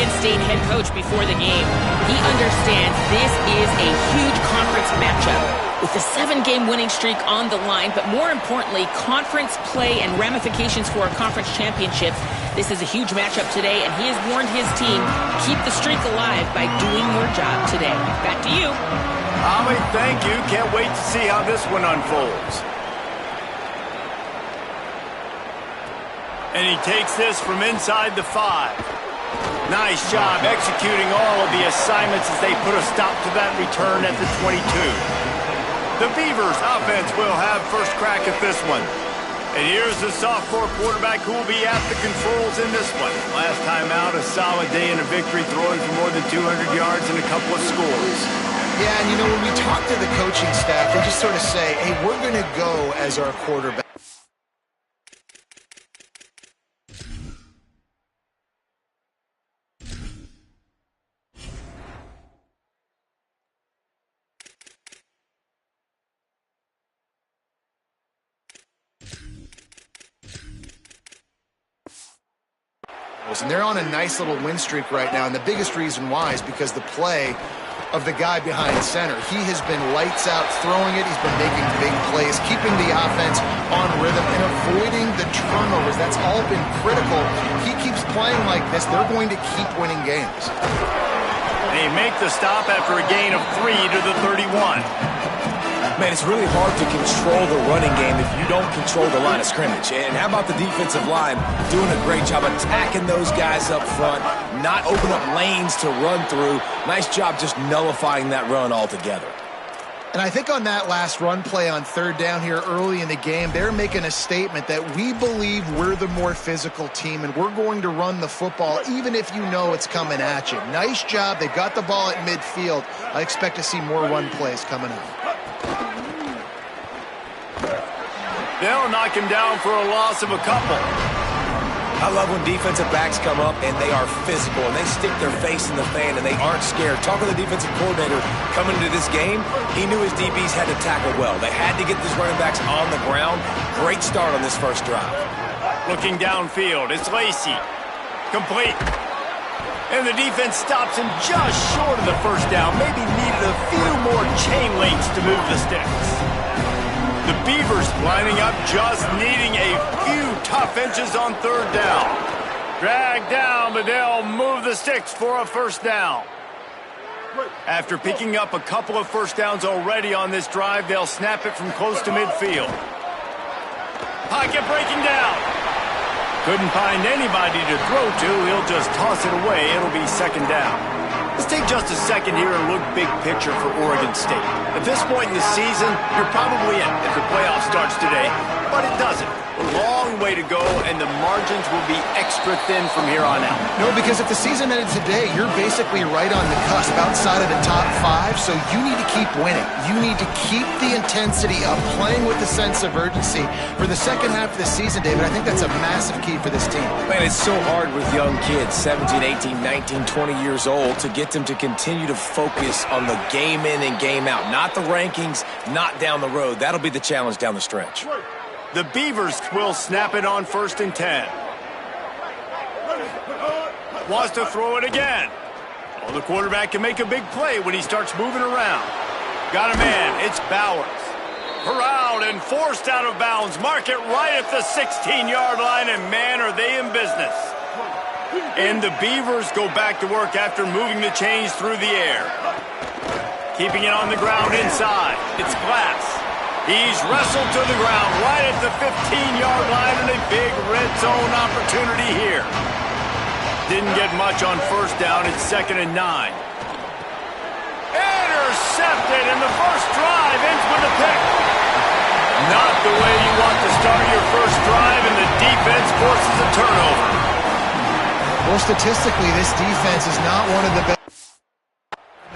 Michigan State head coach before the game. He understands this is a huge conference matchup with the 7-game winning streak on the line, but more importantly, conference play and ramifications for a conference championship. This is a huge matchup today, and he has warned his team, keep the streak alive by doing your job today. Back to you. Ollie, thank you. Can't wait to see how this one unfolds. And he takes this from inside the 5. Nice job executing all of the assignments as they put a stop to that return at the 22. The Beavers offense will have first crack at this one. And here's the sophomore quarterback who will be at the controls in this one. Last time out, a solid day in a victory, throwing for more than 200 yards and a couple of scores. Yeah, and you know, when we talk to the coaching staff, they just sort of say, hey, we're going to go as our quarterback. And they're on a nice little win streak right now, and the biggest reason why is because the play of the guy behind center. He has been lights out throwing it. He's been making big plays, keeping the offense on rhythm and avoiding the turnovers. That's all been critical. He keeps playing like this, they're going to keep winning games. They make the stop after a gain of 3 to the 31. Man, it's really hard to control the running game if you don't control the line of scrimmage. And how about the defensive line doing a great job attacking those guys up front, not open up lanes to run through. Nice job just nullifying that run altogether. And I think on that last run play on third down here early in the game, they're making a statement that we believe we're the more physical team and we're going to run the football even if you know it's coming at you. Nice job. They've got the ball at midfield. I expect to see more run plays coming up. They'll knock him down for a loss of a couple. I love when defensive backs come up and they are physical and they stick their face in the fan and they aren't scared. Talking to the defensive coordinator coming into this game, he knew his DBs had to tackle well. They had to get these running backs on the ground. Great start on this first drive. Looking downfield, it's Lacey. Complete. And the defense stops him just short of the first down. Maybe needed a few more chain links to move the sticks. The Beavers lining up, just needing a few tough inches on third down. Dragged down, but they'll move the sticks for a first down. After picking up a couple of first downs already on this drive, they'll snap it from close to midfield. Pocket breaking down. Couldn't find anybody to throw to. He'll just toss it away. It'll be second down. Let's take just a second here and look big picture for Oregon State. At this point in the season, you're probably in if the playoff starts today, but it doesn't. A long way to go, and the margins will be extra thin from here on out. No, because if the season ended today, you're basically right on the cusp outside of the top 5, so you need to keep winning. You need to keep the intensity up, playing with a sense of urgency for the second half of the season, David. I think that's a massive key for this team. Man, it's so hard with young kids, 17, 18, 19, 20 years old, to get them to continue to focus on the game in and game out. Not the rankings, not down the road. That'll be the challenge down the stretch. The Beavers will snap it on 1st and 10. Wants to throw it again. Oh, the quarterback can make a big play when he starts moving around. Got a man. It's Bowers. Corralled and forced out of bounds. Mark it right at the 16-yard line, and man, are they in business. And the Beavers go back to work after moving the chains through the air. Keeping it on the ground inside. It's Glass. He's wrestled to the ground right at the 15-yard line, and a big red zone opportunity here. Didn't get much on first down. It's 2nd and 9. Intercepted, and the first drive ends with a pick. Not the way you want to start your first drive, and the defense forces a turnover. Well, statistically, this defense is not one of the best.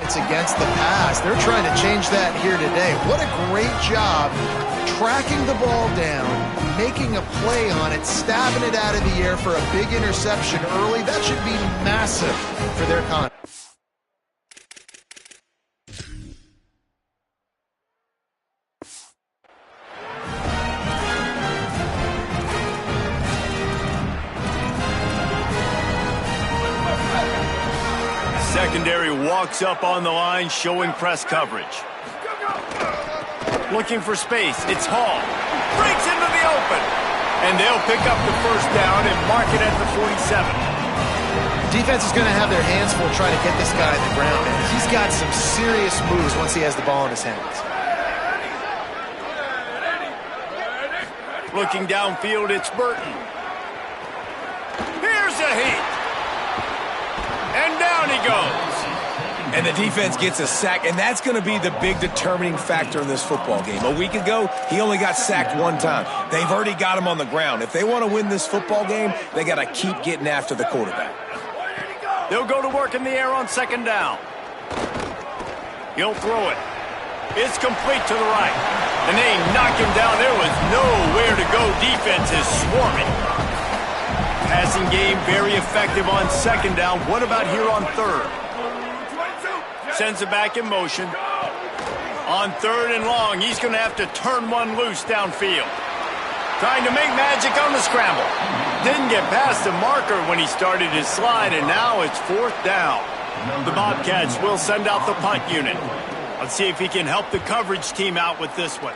It's against the pass. They're trying to change that here today. What a great job tracking the ball down, making a play on it, stabbing it out of the air for a big interception early. That should be massive for their confidence. secondary walks up on the line, showing press coverage. Looking for space. It's Hall. Breaks into the open. And they'll pick up the first down and mark it at the 47. Defense is going to have their hands full trying to get this guy on the ground, man. He's got some serious moves once he has the ball in his hands. Looking downfield, it's Burton. Here's a heat. And down he goes. And the defense gets a sack, and that's going to be the big determining factor in this football game. A week ago, he only got sacked one time. They've already got him on the ground. If they want to win this football game, they got to keep getting after the quarterback. They'll go to work in the air on second down. He'll throw it. It's complete to the right. And they knock him down. There was nowhere to go. Defense is swarming. Passing game very effective on second down. What about here on third? Sends it back in motion. On third and long, he's going to have to turn one loose downfield. Trying to make magic on the scramble. Didn't get past the marker when he started his slide, and now it's fourth down. The Bobcats will send out the punt unit. Let's see if he can help the coverage team out with this one.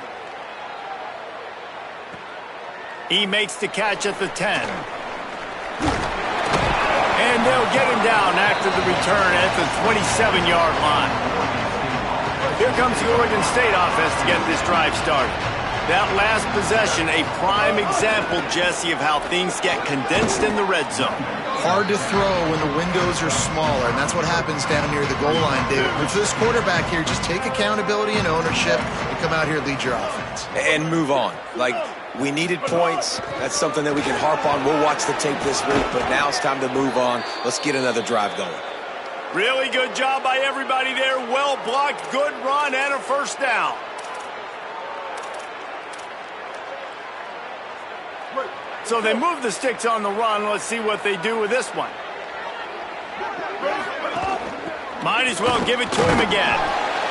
He makes the catch at the 10. And they'll get him down after the return at the 27-yard line. Here comes the Oregon State offense to get this drive started. That last possession, a prime example, Jesse, of how things get condensed in the red zone. Hard to throw when the windows are smaller, and that's what happens down near the goal line, David. But for this quarterback here, just take accountability and ownership and come out here and lead your offense. And move on. Like, we needed points. That's something that we can harp on. We'll watch the tape this week, but now it's time to move on. Let's get another drive going. Really good job by everybody there. Well blocked, good run, and a first down. So they move the sticks on the run. Let's see what they do with this one. Might as well give it to him again.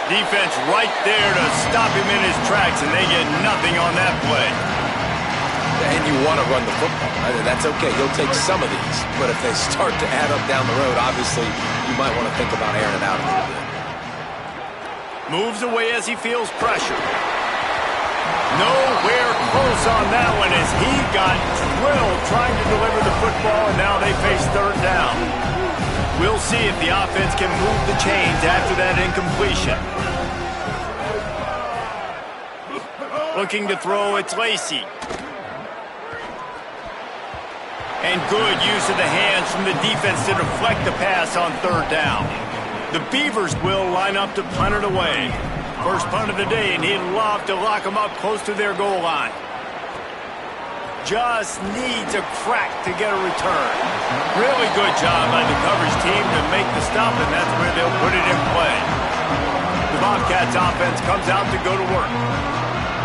Defense right there to stop him in his tracks, and they get nothing on that play. And you want to run the football. That's okay. You'll take some of these. But if they start to add up down the road, obviously, you might want to think about airing it out a little bit. Moves away as he feels pressure. Nowhere close on that one as he got drilled trying to deliver the football, and now they face third down. We'll see if the offense can move the chains after that incompletion. Looking to throw, it's Lacey. And good use of the hands from the defense to deflect the pass on third down. The Beavers will line up to punt it away. First punt of the day, and he'd love to lock them up close to their goal line. Just needs a crack to get a return. Really good job by the coverage team to make the stop, and that's where they'll put it in play. The Bobcats offense comes out to go to work.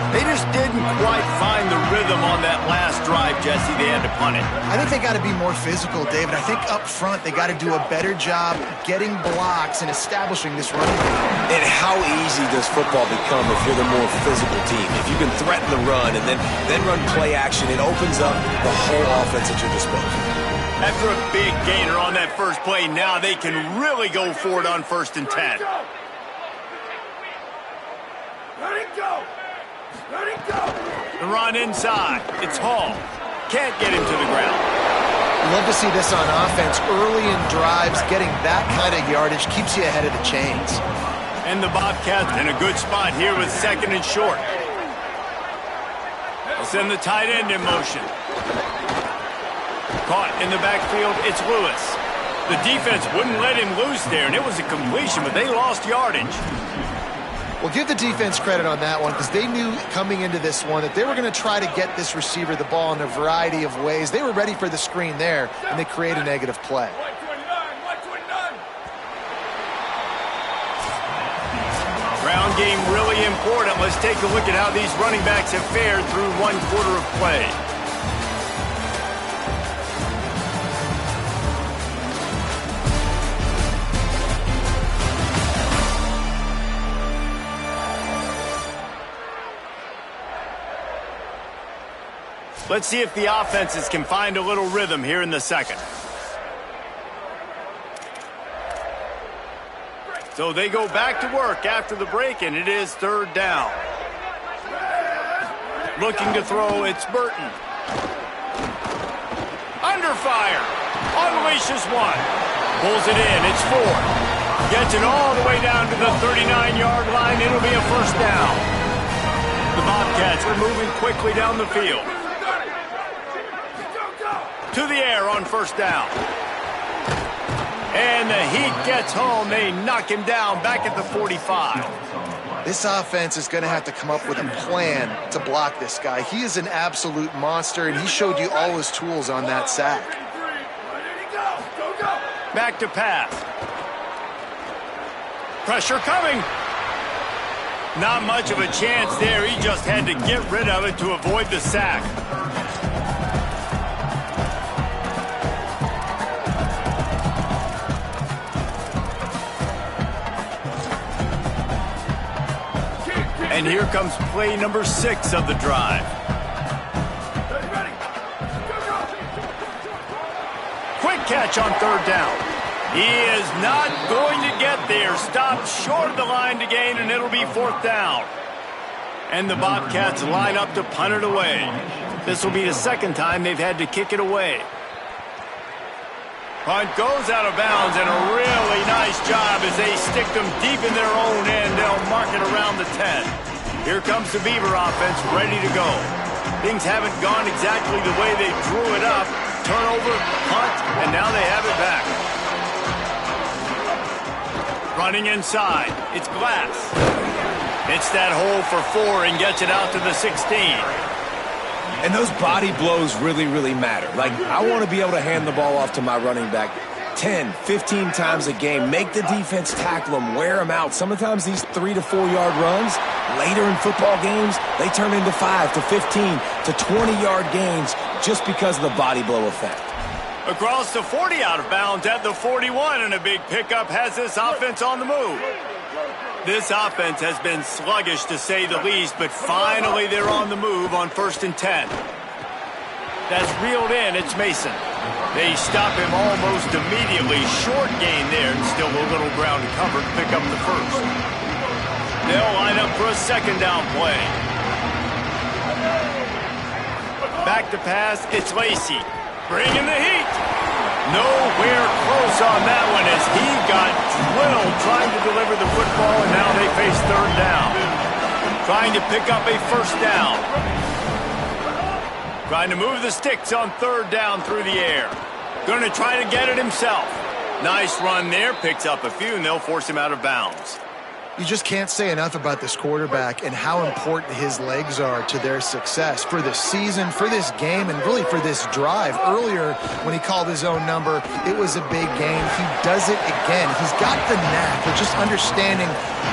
They just didn't quite find the rhythm on that last drive, Jesse. They had to punt it. I think they got to be more physical, David. I think up front they got to do a better job getting blocks and establishing this running game. And how easy does football become if you're the more physical team? If you can threaten the run and then run play action, it opens up the whole offense at your disposal. After a big gainer on that first play, now they can really go for it on 1st and 10. Let it go! Let it go! The run inside. It's Hall. Can't get him to the ground. Love to see this on offense. Early in drives, getting that kind of yardage keeps you ahead of the chains. And the Bobcats in a good spot here with 2nd and short. They'll send the tight end in motion. Caught in the backfield, it's Lewis. The defense wouldn't let him loose there, and it was a completion, but they lost yardage. Well, give the defense credit on that one because they knew coming into this one that they were going to try to get this receiver the ball in a variety of ways. They were ready for the screen there, and they create a negative play. Ground game really important. Let's take a look at how these running backs have fared through 1 quarter of play. Let's see if the offenses can find a little rhythm here in the second. So they go back to work after the break, and it is third down. Looking to throw, it's Burton. Under fire. Unleashes one. Pulls it in, it's fourth. Gets it all the way down to the 39-yard line. It'll be a first down. The Bobcats are moving quickly down the field. To the air on first down. And the Heat gets home. They knock him down back at the 45. This offense is going to have to come up with a plan to block this guy. He is an absolute monster, and he showed you all his tools on that sack. Back to pass. Pressure coming. Not much of a chance there. He just had to get rid of it to avoid the sack. And here comes play number 6 of the drive. Quick catch on third down. He is not going to get there. Stopped short of the line to gain, and it'll be fourth down. And the Bobcats line up to punt it away. This will be the second time they've had to kick it away. Punt goes out of bounds, and a really nice job as they stick them deep in their own end. They'll mark it around the 10. Here comes the Beaver offense ready to go. Things haven't gone exactly the way they drew it up. Turnover, punt, and now they have it back. Running inside, it's Glass. Hits that hole for 4 and gets it out to the 16. And those body blows really, really matter. Like, I want to be able to hand the ball off to my running back 10, 15 times a game. Make the defense tackle them, wear them out. Sometimes these 3 to 4 yard runs, later in football games, they turn into 5 to 15 to 20-yard gains just because of the body blow effect. Across the 40 out of bounds at the 41, and a big pickup has this offense on the move. This offense has been sluggish to say the least, but finally they're on the move on 1st and 10. That's reeled in, it's Mason. They stop him almost immediately. Short gain there, and still a little ground to cover to pick up the first. They'll line up for a second down play. Back to pass, it's Lacy. Bringing the heat. Nowhere close on that one as he got drilled trying to deliver the football, and now they face third down. Trying to pick up a first down. Trying to move the sticks on third down through the air. Going to try to get it himself. Nice run there. Picks up a few, and they'll force him out of bounds. You just can't say enough about this quarterback and how important his legs are to their success for this season, for this game, and really for this drive. Earlier, when he called his own number, it was a big game. He does it again. He's got the knack of just understanding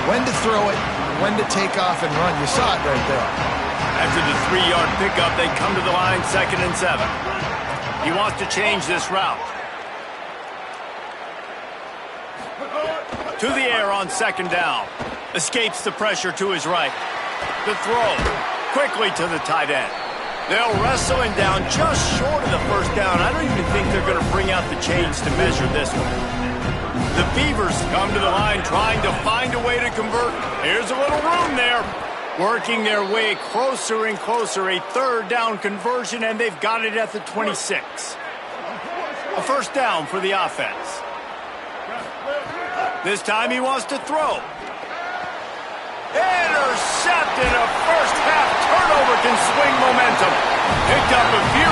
when to throw it, when to take off and run. You saw it right there. After the 3-yard pickup, they come to the line 2nd and 7. He wants to change this route. To the air on 2nd down. Escapes the pressure to his right. The throw. Quickly to the tight end. They'll wrestle him down just short of the first down. I don't even think they're going to bring out the chains to measure this one. The Beavers come to the line trying to find a way to convert. Here's a little room there. Working their way closer and closer. A third down conversion, and they've got it at the 26. A first down for the offense. This time he wants to throw. Intercepted. A first half turnover can swing momentum. Picked up a few.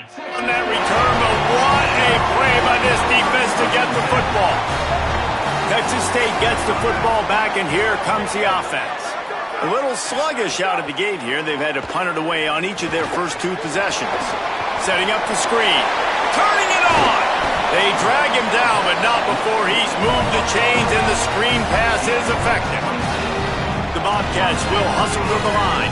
On that return, but what a play by this defense to get the football. Texas State gets the football back, and here comes the offense. A little sluggish out of the gate here. They've had to punt it away on each of their first 2 possessions. Setting up the screen. Turning it on. They drag him down, but not before he's moved the chains, and the screen pass is effective. The Bobcats will hustle to the line.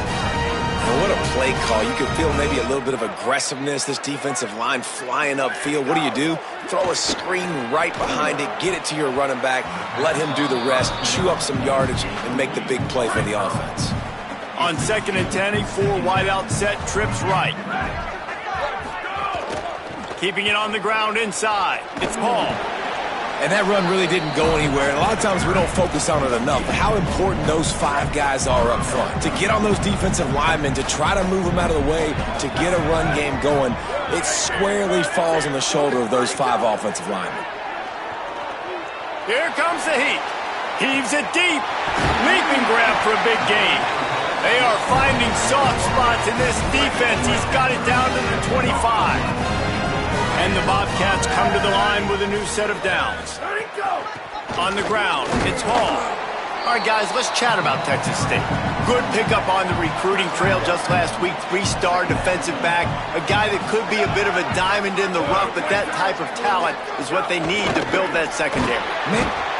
Oh, what a play call. You can feel maybe a little bit of aggressiveness. This defensive line flying upfield. What do? Throw a screen right behind it. Get it to your running back. Let him do the rest. Chew up some yardage and make the big play for the offense. On 2nd and 10, a 4 wideout set, trips right. Keeping it on the ground inside. It's Paul. And that run really didn't go anywhere. And a lot of times we don't focus on it enough. How important those 5 guys are up front. To get on those defensive linemen, to try to move them out of the way, to get a run game going, it squarely falls on the shoulder of those 5 offensive linemen. Here comes the heat. Heaves it deep. Leaping grab for a big gain. They are finding soft spots in this defense. He's got it down to the 25. And the Bobcats come to the line with a new set of downs. On the ground, it's Hall. All right, guys, let's chat about Texas State. Good pickup on the recruiting trail just last week. 3-star defensive back. A guy that could be a bit of a diamond in the rough, but that type of talent is what they need to build that secondary.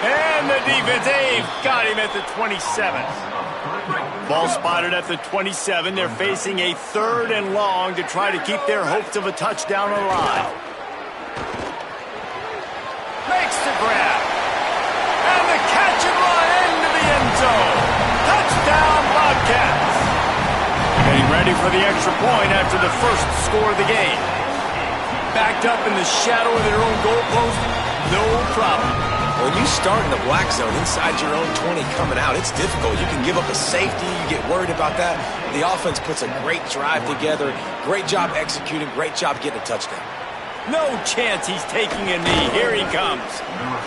And the defense, they've got him at the 27. Ball spotted at the 27. They're facing a 3rd and long to try to keep their hopes of a touchdown alive. Makes the grab. And the catch and run into the end zone. Touchdown, Bobcats. Getting ready for the extra point after the first score of the game. Backed up in the shadow of their own goalpost, no problem. When you start in the black zone inside your own 20 coming out, it's difficult. You can give up a safety. You get worried about that. The offense puts a great drive together. Great job executing. Great job getting a touchdown. No chance he's taking a knee. Here he comes.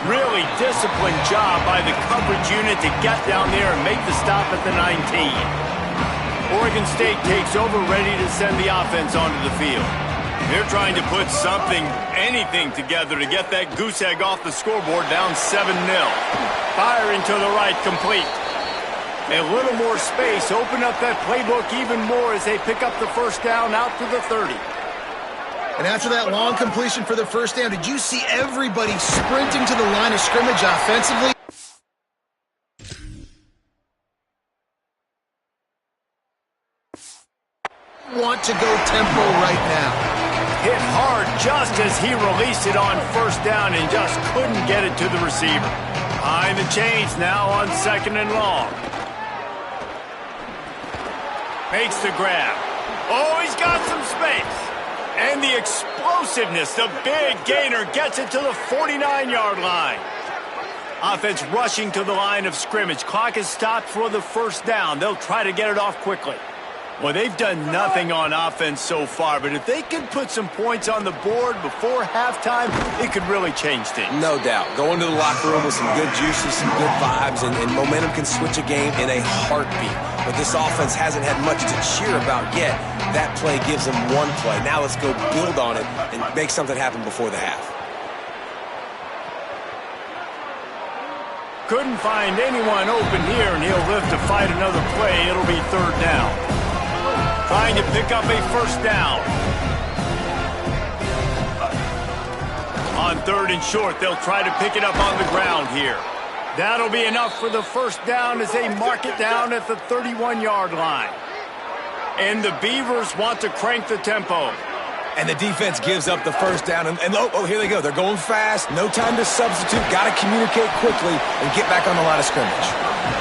Really disciplined job by the coverage unit to get down there and make the stop at the 19. Oregon State takes over, ready to send the offense onto the field. They're trying to put something, anything together to get that goose egg off the scoreboard, down 7-0. Firing to the right, complete. A little more space, open up that playbook even more as they pick up the first down out to the 30. And after that long completion for the first down, did you see everybody sprinting to the line of scrimmage offensively? Want to go tempo right now. Hit hard just as he released it on first down and just couldn't get it to the receiver. Behind the chains now on 2nd and long. Makes the grab. Oh, he's got some space. And the explosiveness, the big gainer gets it to the 49-yard line. Offense rushing to the line of scrimmage. Clock is stopped for the first down. They'll try to get it off quickly. Well, they've done nothing on offense so far, but if they can put some points on the board before halftime, it could really change things. No doubt. Go into the locker room with some good juices, some good vibes, and momentum can switch a game in a heartbeat. But this offense hasn't had much to cheer about yet. That play gives them one play. Now let's go build on it and make something happen before the half. Couldn't find anyone open here, and he'll live to fight another play. It'll be 3rd down. Trying to pick up a first down. On 3rd and short, they'll try to pick it up on the ground here. That'll be enough for the first down as they mark it down at the 31-yard line. And the Beavers want to crank the tempo. And the defense gives up the first down. And oh, here they go. They're going fast. No time to substitute. Got to communicate quickly and get back on the line of scrimmage.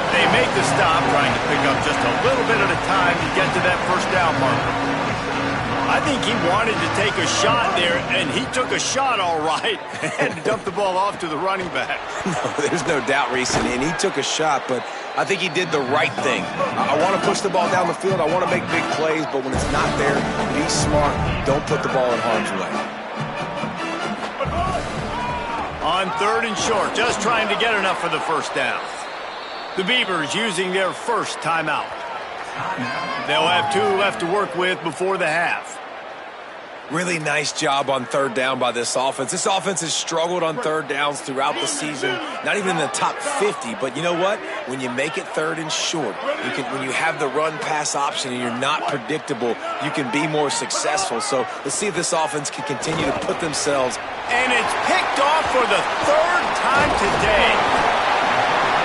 They make the stop, trying to pick up just a little bit at a time to get to that first down marker. I think he wanted to take a shot there, and he took a shot all right and dumped the ball off to the running back. No, there's no doubt, Reese, and he took a shot, but I think he did the right thing. I want to push the ball down the field. I want to make big plays, but when it's not there, be smart. Don't put the ball in harm's way. On 3rd and short, just trying to get enough for the first down. The Beavers using their first timeout. They'll have 2 left to work with before the half. Really nice job on 3rd down by this offense. This offense has struggled on 3rd downs throughout the season. Not even in the top 50, but you know what? When you make it 3rd and short, when you have the run-pass option and you're not predictable, you can be more successful. So let's see if this offense can continue to put themselves. And it's picked off for the 3rd time today.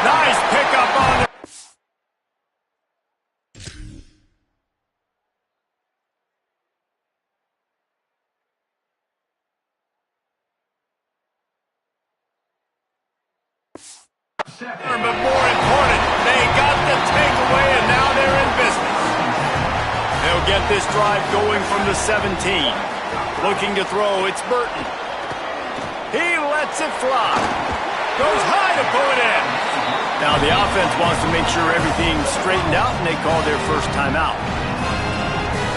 Nice pickup on it. But more important, they got the takeaway, and now they're in business. they'll get this drive going from the 17. Looking to throw, it's Burton. He lets it fly. Goes high to pull it in. Now the offense wants to make sure everything's straightened out, and they call their first timeout.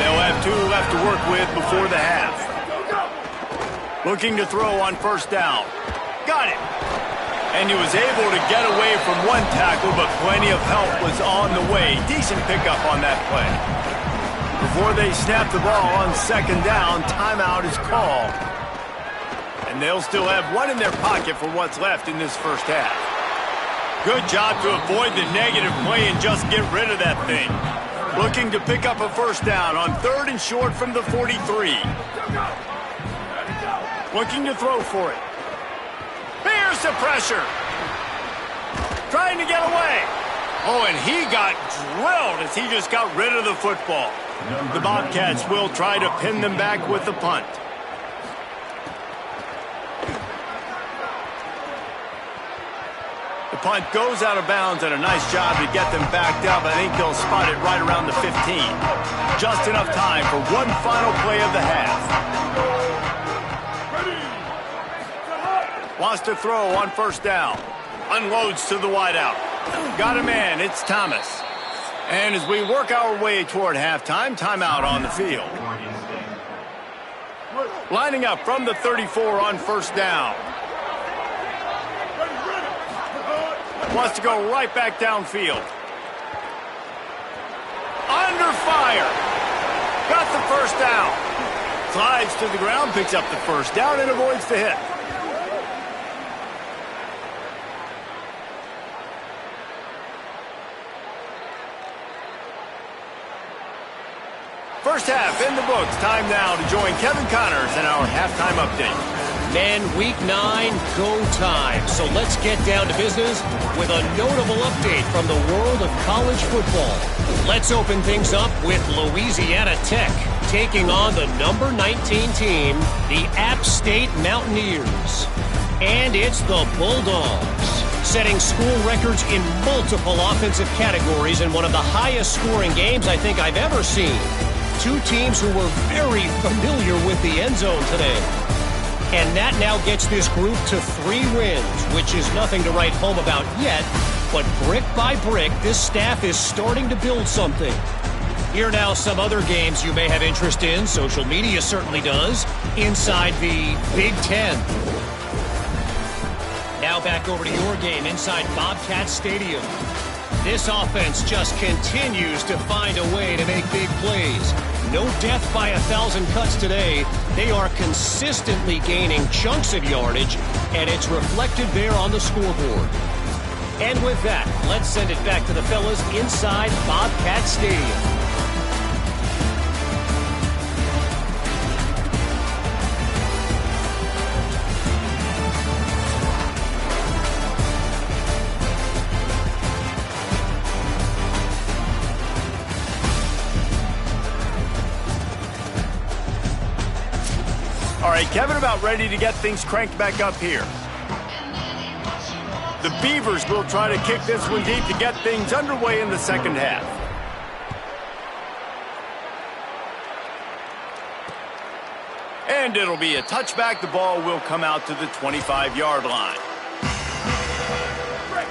They'll have 2 left to work with before the half. Looking to throw on first down. Got it. And he was able to get away from one tackle, but plenty of help was on the way. Decent pickup on that play. Before they snap the ball on second down, timeout is called. And they'll still have 1 in their pocket for what's left in this first half. Good job to avoid the negative play and just get rid of that thing. Looking to pick up a first down on 3rd and short from the 43. Looking to throw for it. Here's the pressure. Trying to get away. Oh, and he got drilled as he just got rid of the football. The Bobcats will try to pin them back with the punt. The punt goes out of bounds, and a nice job to get them backed up. I think they'll spot it right around the 15. Just enough time for one final play of the half. Wants to throw on first down. Unloads to the wideout. Got a man. It's Thomas. And as we work our way toward halftime, timeout on the field. Lining up from the 34 on first down. Wants to go right back downfield. Under fire. Got the first down. Slides to the ground, picks up the first down, and avoids the hit. First half in the books. Time now to join Kevin Connors in our halftime update. Men, week 9, go time. So let's get down to business with a notable update from the world of college football. Let's open things up with Louisiana Tech taking on the number 19 team, the App State Mountaineers. And it's the Bulldogs, setting school records in multiple offensive categories in one of the highest scoring games I think I've ever seen. 2 teams who were very familiar with the end zone today. And that now gets this group to 3 wins, which is nothing to write home about yet. But brick by brick, this staff is starting to build something. Here now some other games you may have interest in. Social media certainly does. Inside the Big Ten. Now back over to your game inside Bobcat Stadium. This offense just continues to find a way to make big plays. No death by 1,000 cuts today. They are consistently gaining chunks of yardage, and it's reflected there on the scoreboard. And with that, let's send it back to the fellas inside Bobcat Stadium. All right, Kevin, about ready to get things cranked back up here. The Beavers will try to kick this one deep to get things underway in the second half. And it'll be a touchback. The ball will come out to the 25-yard line.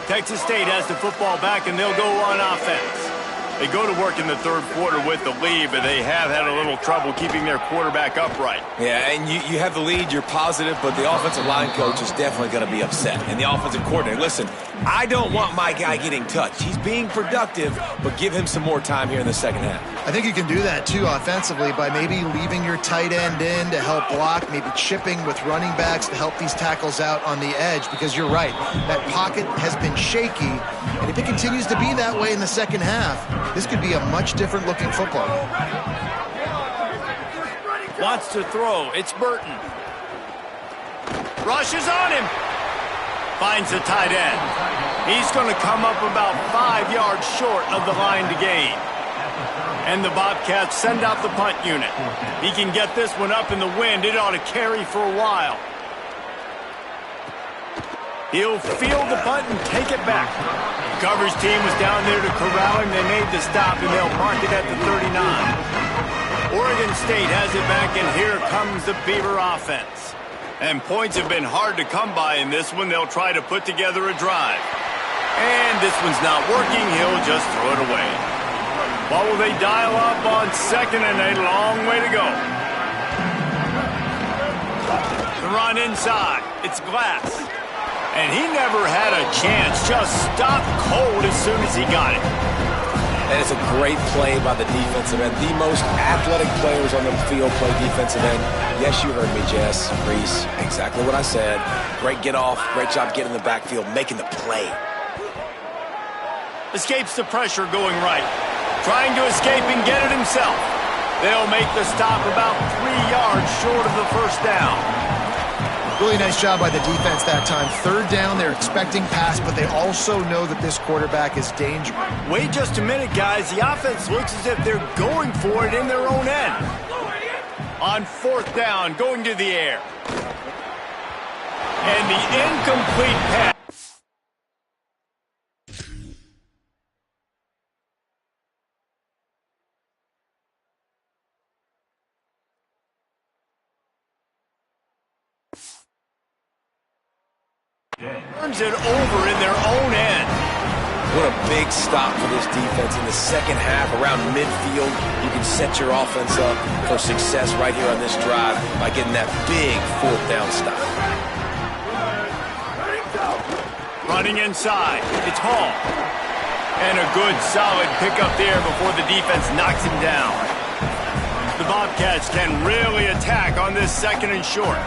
Texas State has the football back, and they'll go on offense. They go to work in the third quarter with the lead, but they have had a little trouble keeping their quarterback upright. Yeah, and you have the lead, you're positive, but the offensive line coach is definitely going to be upset. And the offensive coordinator, listen, I don't want my guy getting touched. He's being productive, but give him some more time here in the second half. I think you can do that, too, offensively, by maybe leaving your tight end in to help block, maybe chipping with running backs to help these tackles out on the edge, because you're right. That pocket has been shaky, and if it continues to be that way in the second half, this could be a much different looking football. Wants to throw. It's Burton. Rushes on him. Finds the tight end. He's going to come up about 5 yards short of the line to gain. And the Bobcats send out the punt unit. He can get this one up in the wind. It ought to carry for a while. He'll field the punt and take it back. The coverage team was down there to corral him. They made the stop, and they'll mark it at the 39. Oregon State has it back, and here comes the Beaver offense. And points have been hard to come by in this one. They'll try to put together a drive. And this one's not working. He'll just throw it away. What will they dial up on second and a long way to go? The run inside. It's Glass. And he never had a chance. Just stopped cold as soon as he got it. And it's a great play by the defensive end. The most athletic players on the field play defensive end. Yes, you heard me, Jess, Reese. Exactly what I said. Great get off. Great job getting in the backfield, making the play. Escapes the pressure going right. Trying to escape and get it himself. They'll make the stop about 3 yards short of the first down. Really nice job by the defense that time. Third down, they're expecting pass, but they also know that this quarterback is dangerous. Wait just a minute, guys. The offense looks as if they're going for it in their own end. On fourth down, going to the air. And the incomplete pass. Turns it over in their own end. What a big stop for this defense in the second half around midfield. You can set your offense up for success right here on this drive by getting that big fourth down stop. Running inside. It's Hall. And a good solid pickup there before the defense knocks him down. The Bobcats can really attack on this second and short.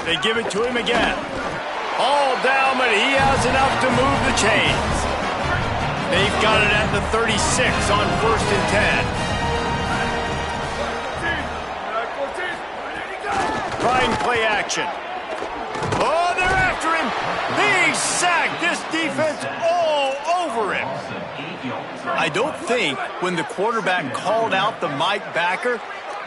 They give it to him again. All down, but he has enough to move the chains. They've got it at the 36 on first and 10. Trying play action. Oh, they're after him. Big sack. This defense all over him. I don't think when the quarterback called out the Mike backer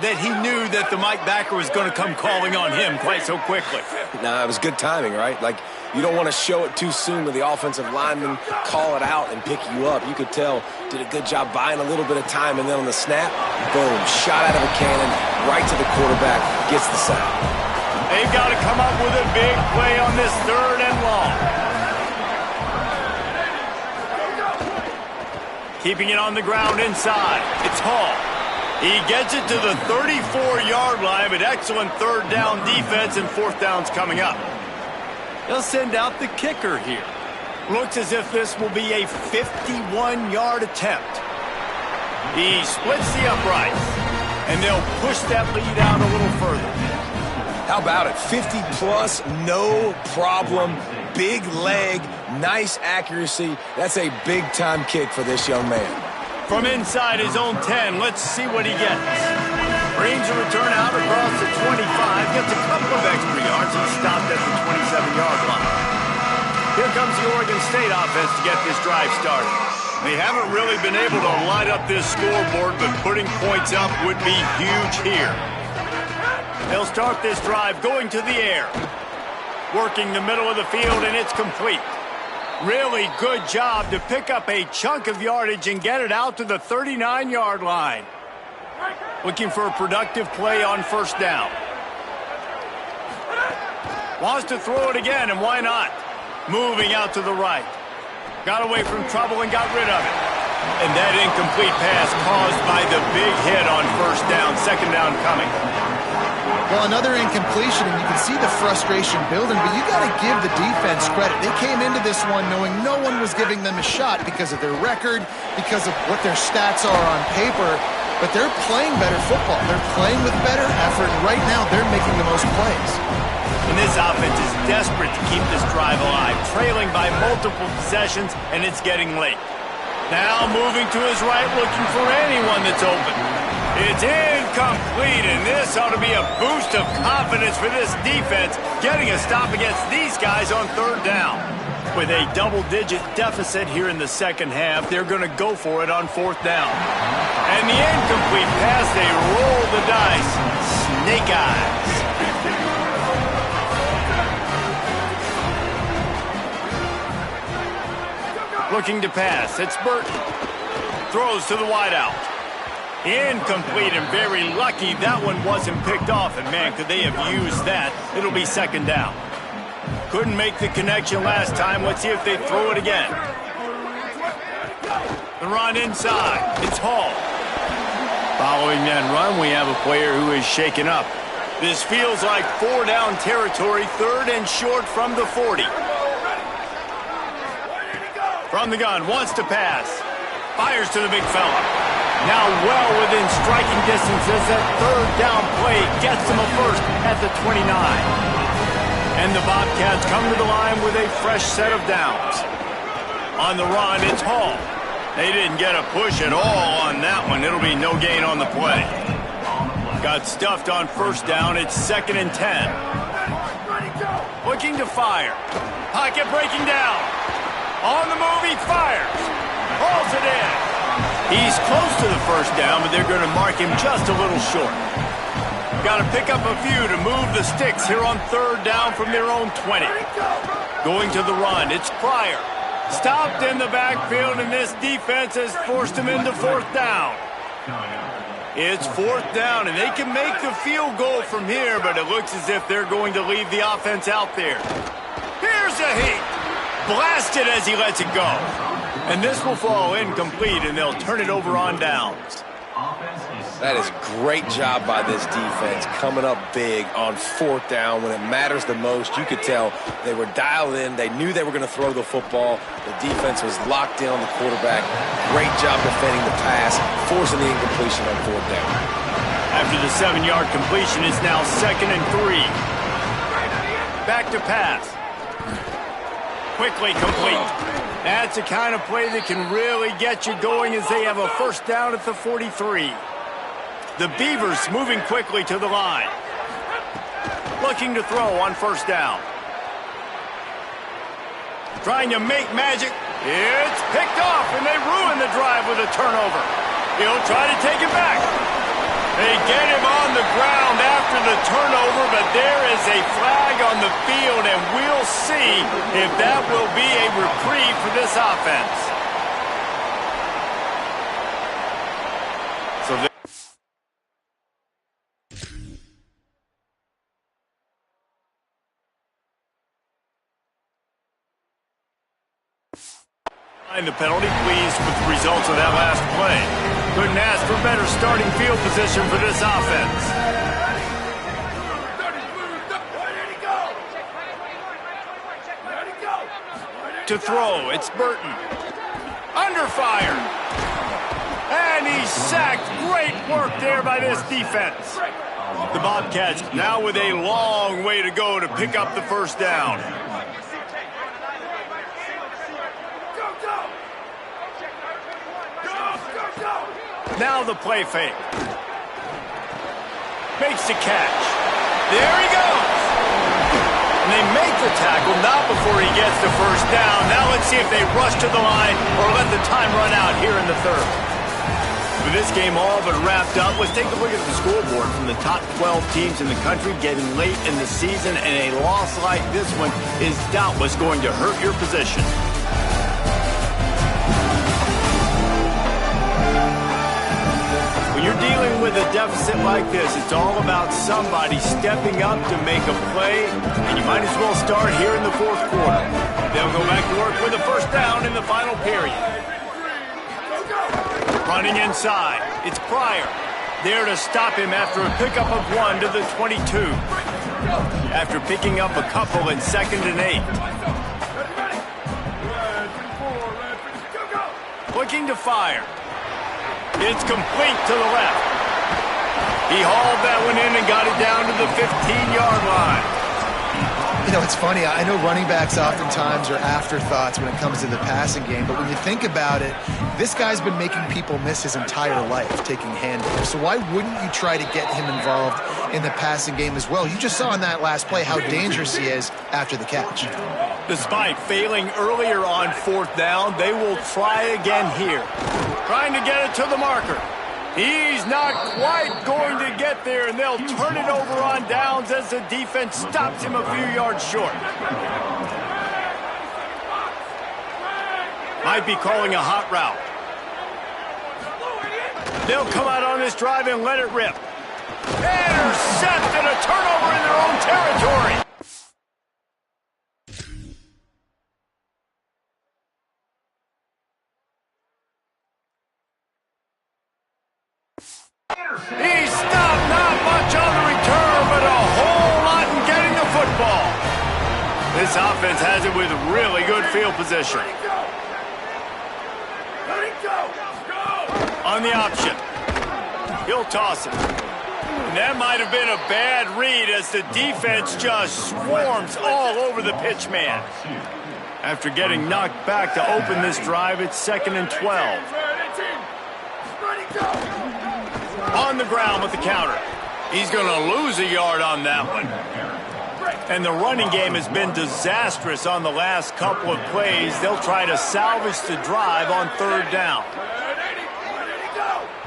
that he knew that the Mike backer was going to come calling on him quite so quickly. Nah, it was good timing, right? Like, you don't want to show it too soon when the offensive lineman call it out and pick you up. You could tell, did a good job buying a little bit of time, and then on the snap, boom, shot out of a cannon, right to the quarterback, gets the sack. They've got to come up with a big play on this third and long. Keeping it on the ground inside. It's Hall. He gets it to the 34-yard line, but excellent third down defense, and fourth down's coming up. They'll send out the kicker here. Looks as if this will be a 51-yard attempt. He splits the uprights, and they'll push that lead out a little further. How about it? 50-plus, no problem. Big leg, nice accuracy. That's a big-time kick for this young man. From inside his own 10, let's see what he gets. Brings a return out across the 25, gets a couple of extra yards. He stopped at the 27-yard line. Here comes the Oregon State offense to get this drive started. They haven't really been able to light up this scoreboard, but putting points up would be huge here. They'll start this drive going to the air. Working the middle of the field, and it's complete. Really good job to pick up a chunk of yardage and get it out to the 39-yard line. Looking for a productive play on first down. Wants to throw it again, and why not? Moving out to the right. Got away from trouble and got rid of it. And that incomplete pass caused by the big hit on first down. Second down coming. Well, another incompletion, and you can see the frustration building, but you got to give the defense credit. They came into this one knowing no one was giving them a shot because of their record, because of what their stats are on paper, but they're playing better football. They're playing with better effort, and right now they're making the most plays. And this offense is desperate to keep this drive alive, trailing by multiple possessions, and it's getting late. Now moving to his right, looking for anyone that's open. It's incomplete, and this ought to be a boost of confidence for this defense, getting a stop against these guys on third down. With a double-digit deficit here in the second half, they're going to go for it on fourth down. And the incomplete pass, they roll the dice. Snake eyes. Looking to pass, it's Burton. Throws to the wideout. Incomplete, and very lucky that one wasn't picked off. And man, could they have used that. It'll be second down. Couldn't make the connection last time. Let's see if they throw it again. The run inside. It's Hall. Following that run, we have a player who is shaken up. This feels like 4 down territory, 3rd and short from the 40. From the gun, wants to pass. Fires to the big fella. Now well within striking distance as that 3rd down play gets them a first at the 29. And the Bobcats come to the line with a fresh set of downs. On the run, it's Hall. They didn't get a push at all on that one. It'll be no gain on the play. Got stuffed on first down. It's 2nd and 10. Looking to fire. Pocket breaking down. On the move, he fires. Hauls it in. He's close to the first down, but they're going to mark him just a little short. Got to pick up a few to move the sticks here on 3rd down from their own 20. Going to the run, it's Pryor. Stopped in the backfield, and this defense has forced him into 4th down. It's 4th down, and they can make the field goal from here, but it looks as if they're going to leave the offense out there. Here's a heat. Blasted as he lets it go. And this will fall incomplete, and they'll turn it over on downs. That is great job by this defense, coming up big on 4th down when it matters the most. You could tell they were dialed in. They knew they were going to throw the football. The defense was locked in on the quarterback. Great job defending the pass, forcing the incompletion on 4th down. After the 7-yard completion, it's now 2nd and 3. Back to pass. Quickly complete. That's the kind of play that can really get you going as they have a first down at the 43. The Beavers moving quickly to the line. Looking to throw on first down. Trying to make magic. It's picked off, and they ruin the drive with a turnover. He'll try to take it back. They get him on the ground after the turnover, but there is a flag on the field, and we'll see if that will be a reprieve for this offense. So the penalty, pleased with the results of that last play. Couldn't ask for better starting field position for this offense. To throw, it's Burton. Under fire. And he's sacked. Great work there by this defense. The Bobcats now with a long way to go to pick up the first down. Now the play fake. Makes the catch. There he goes. And they make the tackle, not before he gets the first down. Now let's see if they rush to the line or let the time run out here in the 3rd. With this game all but wrapped up, let's take a look at the scoreboard from the top 12 teams in the country getting late in the season, and a loss like this one is doubtless going to hurt your position. When you're dealing with a deficit like this, it's all about somebody stepping up to make a play, and you might as well start here in the 4th quarter. They'll go back to work with a first down in the final period. Running inside, it's Pryor. There to stop him after a pickup of 1 to the 22. After picking up a couple in 2nd and 8. Looking to fire. It's complete to the left. He hauled that one in and got it down to the 15-yard line. You know, it's funny. I know running backs oftentimes are afterthoughts when it comes to the passing game, but when you think about it, this guy's been making people miss his entire life taking handoffs. So why wouldn't you try to get him involved in the passing game as well? You just saw in that last play how dangerous he is after the catch. Despite failing earlier on 4th down, they will try again here. Trying to get it to the marker. He's not quite going to get there, and they'll turn it over on downs as the defense stops him a few yards short. Might be calling a hot route. They'll come out on this drive and let it rip. Intercepted, a turnover in their own territory. He stopped, not much on the return, but a whole lot in getting the football. This offense has it with really good field position. Let it go! Go! On the option. He'll toss it. And that might have been a bad read as the defense just swarms all over the pitch man. After getting knocked back to open this drive, it's 2nd and 12. On the ground with the counter. He's going to lose a yard on that one. And the running game has been disastrous on the last couple of plays. They'll try to salvage the drive on 3rd down.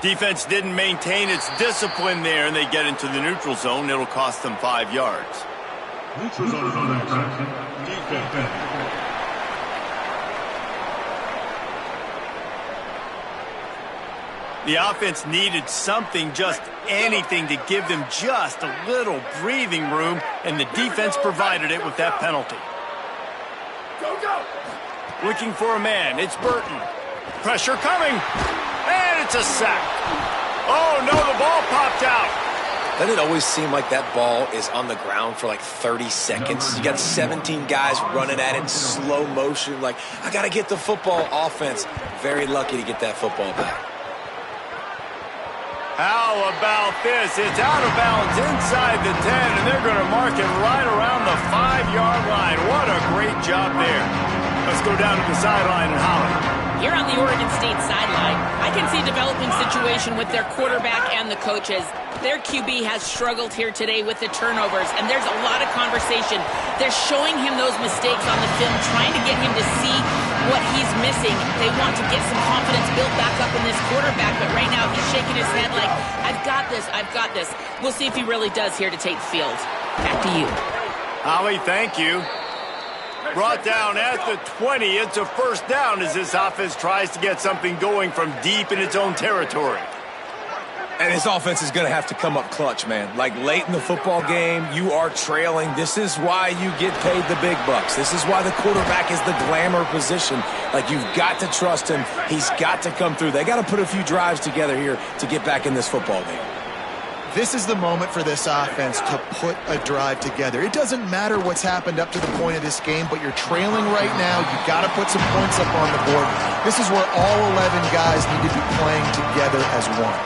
Defense didn't maintain its discipline there, and they get into the neutral zone. It'll cost them 5 yards. Neutral zone defense. The offense needed something, just anything, to give them just a little breathing room, and the defense provided it with that penalty. Go, go! Looking for a man. It's Burton. Pressure coming. And it's a sack. Oh, no, the ball popped out. Doesn't it always seem like that ball is on the ground for like 30 seconds? You got 17 guys running at it in slow motion. Like, I got to get the football. Offense, very lucky to get that football back. How about this? It's out of bounds inside the 10, and they're going to mark it right around the 5-yard line. What a great job there. Let's go down to the sideline and holler. Here on the Oregon State sideline, I can see a developing situation with their quarterback and the coaches. Their QB has struggled here today with the turnovers, and there's a lot of conversation. They're showing him those mistakes on the film, trying to get him to see what he's missing. They want to get some confidence built back up in this quarterback, but right now he's shaking his head like, I've got this, I've got this. We'll see if he really does here to take the field. Back to you. Holly, thank you. Brought down at the 20. It's a 1st down as this offense tries to get something going from deep in its own territory. And this offense is going to have to come up clutch, man. Like, late in the football game, you are trailing. This is why you get paid the big bucks. This is why the quarterback is the glamour position. Like, you've got to trust him. He's got to come through. They got to put a few drives together here to get back in this football game. This is the moment for this offense to put a drive together. It doesn't matter what's happened up to the point of this game, but you're trailing right now. You've got to put some points up on the board. This is where all 11 guys need to be playing together as one.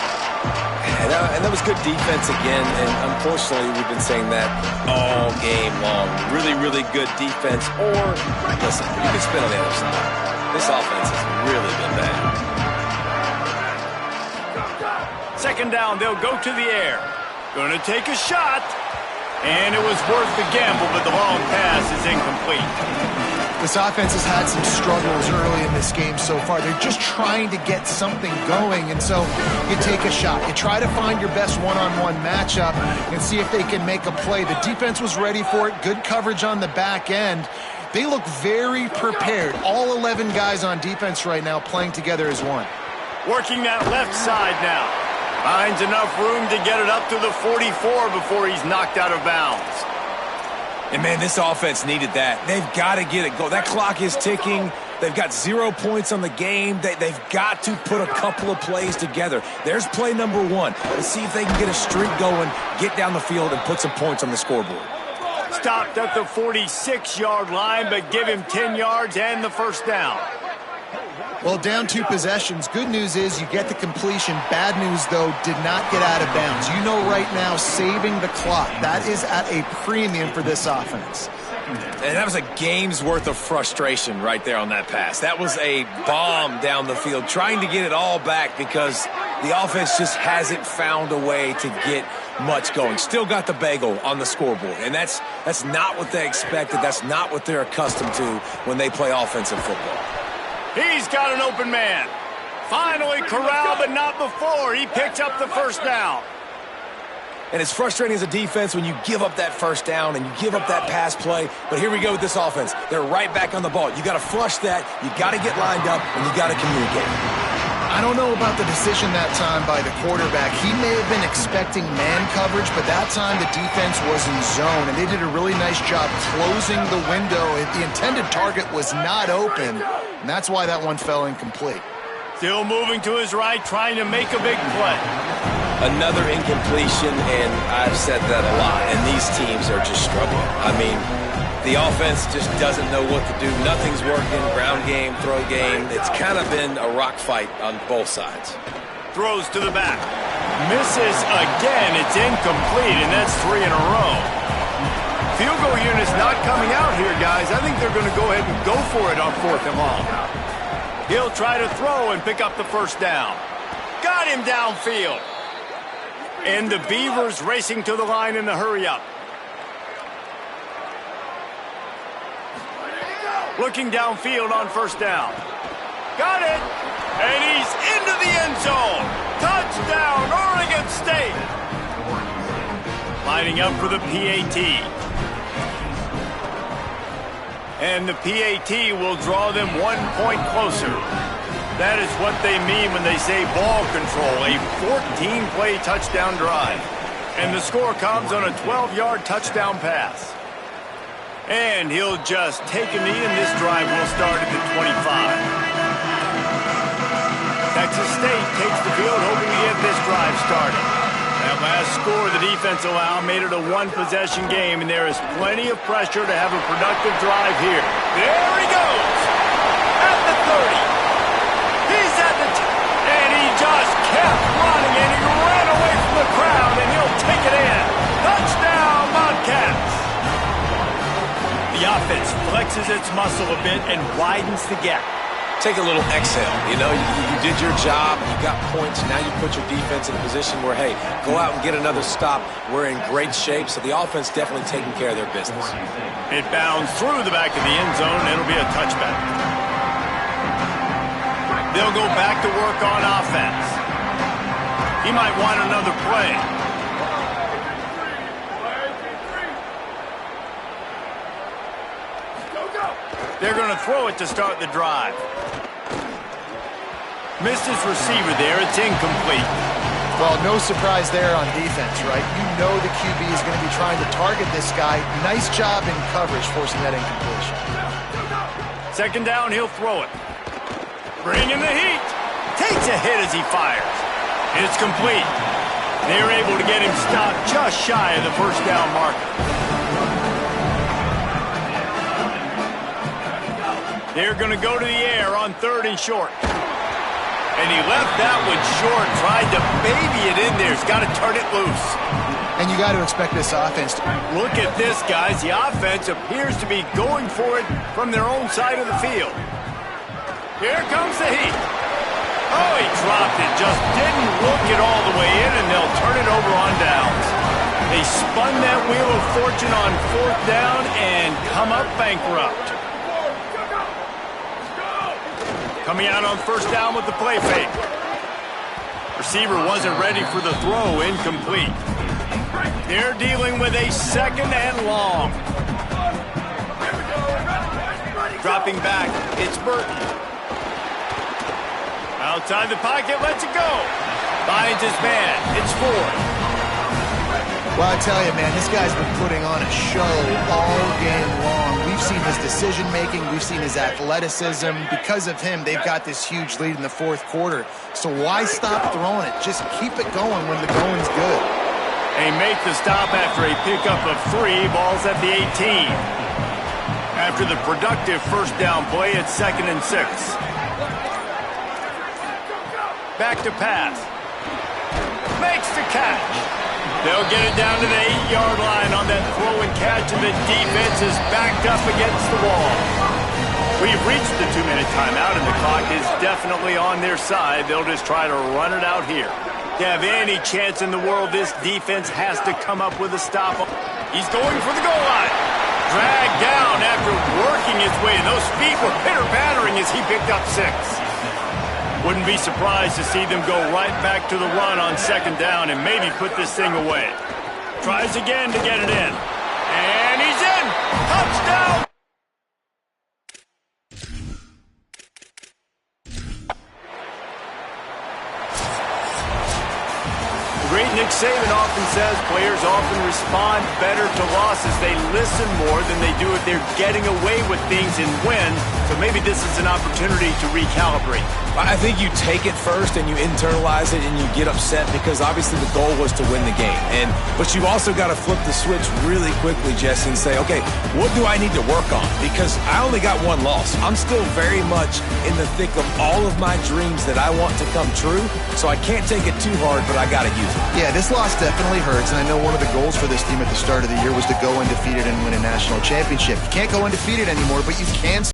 And that was good defense again, and unfortunately we've been saying that all game long. Really, really good defense, or, listen, you can spin on the other side. This offense has really been bad. 2nd down, they'll go to the air. Going to take a shot, and it was worth the gamble, but the long pass is incomplete. This offense has had some struggles early in this game so far. They're just trying to get something going, and so you take a shot. You try to find your best one-on-one matchup and see if they can make a play. The defense was ready for it. Good coverage on the back end. They look very prepared. All 11 guys on defense right now playing together as one. Working that left side now. Finds enough room to get it up to the 44 before he's knocked out of bounds. And, man, this offense needed that. They've got to get it go. That clock is ticking. They've got 0 points on the game. They've got to put a couple of plays together. There's play number 1. Let's see if they can get a streak going, get down the field, and put some points on the scoreboard. Stopped at the 46-yard line, but give him 10 yards and the 1st down. Well, down 2 possessions. Good news is you get the completion. Bad news, though, did not get out of bounds. You know right now, saving the clock, that is at a premium for this offense. And that was a game's worth of frustration right there on that pass. That was a bomb down the field, trying to get it all back because the offense just hasn't found a way to get much going. Still got the bagel on the scoreboard, and that's not what they expected. That's not what they're accustomed to when they play offensive football. He's got an open man. Finally corralled, but not before. He picked up the 1st down. And it's frustrating as a defense when you give up that 1st down and you give up that pass play. But here we go with this offense. They're right back on the ball. You got to flush that. You got to get lined up, and you got to communicate. I don't know about the decision that time by the quarterback. He may have been expecting man coverage, but that time the defense was in zone, and they did a really nice job closing the window. The intended target was not open, and that's why that one fell incomplete. Still moving to his right, trying to make a big play. Another incompletion, and I've said that a lot, and these teams are just struggling. I mean, the offense just doesn't know what to do. Nothing's working. Ground game, throw game. It's kind of been a rock fight on both sides. Throws to the back. Misses again. It's incomplete, and that's 3 in a row. Field goal unit's not coming out here, guys. I think they're going to go ahead and go for it on 4th and long. He'll try to throw and pick up the first down. Got him downfield. And the Beavers racing to the line in the hurry-up. Looking downfield on 1st down. Got it! And he's into the end zone! Touchdown, Oregon State! Lining up for the PAT. And the PAT will draw them 1 point closer. That is what they mean when they say ball control, a 14-play touchdown drive. And the score comes on a 12-yard touchdown pass. And he'll just take a knee, and this drive will start at the 25. Texas State takes the field, hoping to get this drive started. That last score the defense allowed made it a one-possession game, and there is plenty of pressure to have a productive drive here. There he goes! At the 30. He's at the and he just kept running, and he ran away from the crowd, and he'll take it in. Touchdown, Bobcats! The offense flexes its muscle a bit and widens the gap. Take a little exhale. You know, you did your job. You got points. Now you put your defense in a position where, hey, go out and get another stop. We're in great shape, so the offense definitely taking care of their business. It bounds through the back of the end zone, and it'll be a touchback. They'll go back to work on offense. He might want another play. They're going to throw it to start the drive. Missed his receiver there. It's incomplete. Well, no surprise there on defense, right? You know the QB is going to be trying to target this guy. Nice job in coverage forcing that incompletion. 2nd down, he'll throw it. Bringing the heat. Takes a hit as he fires. It's complete. They're able to get him stopped just shy of the 1st down marker. They're going to go to the air on 3rd and short. And he left that one short, tried to baby it in there. He's got to turn it loose. And you got to expect this offense to... Look at this, guys. The offense appears to be going for it from their own side of the field. Here comes the heat. Oh, he dropped it. Just didn't look it all the way in, and they'll turn it over on downs. They spun that wheel of fortune on 4th down and come up bankrupt. Coming out on 1st down with the play fake. Receiver wasn't ready for the throw, incomplete. They're dealing with a 2nd and long. Dropping back, it's Burton. Outside the pocket, lets it go. Finds his man, it's Ford. Well, I tell you, man, this guy's been putting on a show all game long. We've seen his decision-making. We've seen his athleticism. Because of him, they've got this huge lead in the 4th quarter. So why stop throwing it? Just keep it going when the going's good. They make the stop after a pickup of 3. Ball's at the 18. After the productive 1st down play, it's 2nd and 6. Back to pass. Makes the catch. They'll get it down to the 8-yard line on that throw and catch, and the defense is backed up against the wall. We've reached the 2-minute timeout, and the clock is definitely on their side. They'll just try to run it out here. To have any chance in the world, this defense has to come up with a stop. He's going for the goal line. Dragged down after working his way. Those feet were pitter-pattering as he picked up 6. Wouldn't be surprised to see them go right back to the run on 2nd down and maybe put this thing away. Tries again to get it in. And he's in! Touchdown! Saban often says players often respond better to losses. They listen more than they do if they're getting away with things and win. So maybe this is an opportunity to recalibrate. I think you take it first and you internalize it and you get upset because obviously the goal was to win the game. But you also got to flip the switch really quickly, Jesse, and say, okay, what do I need to work on? Because I only got one loss. I'm still very much in the thick of all of my dreams that I want to come true. So I can't take it too hard, but I got to use it. Yeah, this loss definitely hurts, and I know one of the goals for this team at the start of the year was to go undefeated and win a national championship. You can't go undefeated anymore, but you can